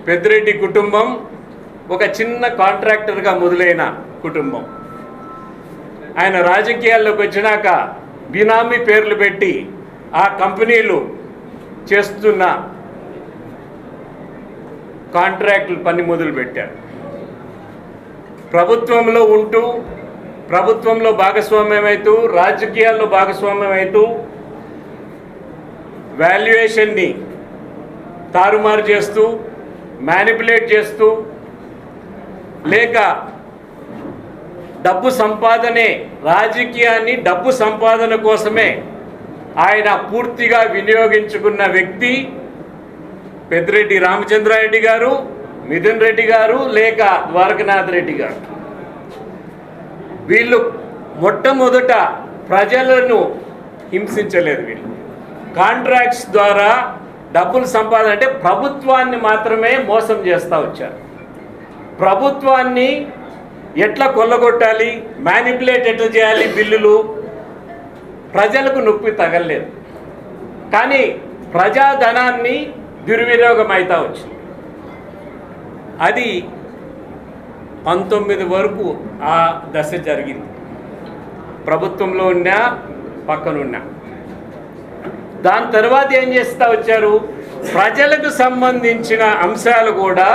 పెద్దిరెడ్డి కుటుంబం ఒక చిన్న కాంట్రాక్టర్గా మొదలైన కుటుంబం. ఆయన రాజకీయాల్లోకి వచ్చినాక బినామీ పేర్లు పెట్టి ఆ కంపెనీలు చేస్తున్న కాంట్రాక్టులు పని మొదలుపెట్టారు. ప్రభుత్వంలో ఉంటూ ప్రభుత్వంలో భాగస్వామ్యమవుతూ రాజకీయాల్లో భాగస్వామ్యమవుతూ వాల్యుయేషన్ని తారుమారు చేస్తూ మ్యానిపులేట్ చేస్తూ లేక డబ్బు సంపాదనే రాజకీయాన్ని డబ్బు సంపాదన కోసమే ఆయన పూర్తిగా వినియోగించుకున్న వ్యక్తి పెద్దిరెడ్డి రామచంద్రారెడ్డి గారు, మిథున్ రెడ్డి గారు లేక ద్వారకనాథ్ రెడ్డి గారు. వీళ్ళు మొట్టమొదట ప్రజలను హింసించలేదు. వీళ్ళు కాంట్రాక్ట్స్ ద్వారా డబ్బులు సంపాదన అంటే ప్రభుత్వాన్ని మాత్రమే మోసం చేస్తూ వచ్చారు. ప్రభుత్వాన్ని ఎట్లా కొల్లగొట్టాలి, మ్యానిపులేట్ ఎట్లా చేయాలి, బిల్లులు ప్రజలకు నొప్పి తగలలేదు. కానీ ప్రజాధనాన్ని దుర్వినియోగం అవుతూ వచ్చింది. అది 19 వరకు ఆ దశ జరిగింది. ప్రభుత్వంలో ఉన్నా పక్కనున్నా. దాని తర్వాత ఏం చేస్తూ వచ్చారు, ప్రజలకు సంబంధించిన అంశాలు కూడా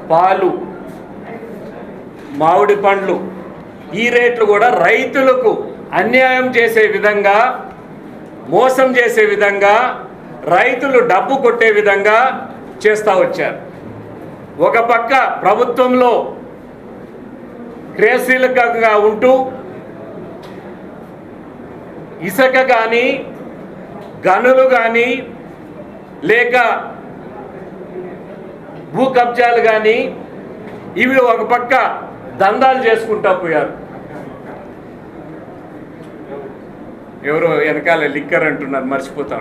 పాలు, మామిడి పండ్లు ఈ రేట్లు కూడా రైతులకు అన్యాయం చేసే విధంగా, మోసం చేసే విధంగా, రైతులు డబ్బు కొట్టే విధంగా చేస్తూ వచ్చారు. ఒక పక్క ప్రభుత్వంలో క్రియాశీలకంగా ఉంటూ ఇసుక కానీ, గనులు కానీ లేక భూ కబ్జాలు కానీ ఇవి ఒక పక్క దందాలు చేసుకుంటూ పోయారు. ఎవరో వెనకాల లిక్కర్ అంటున్నారు, మర్చిపోతాం.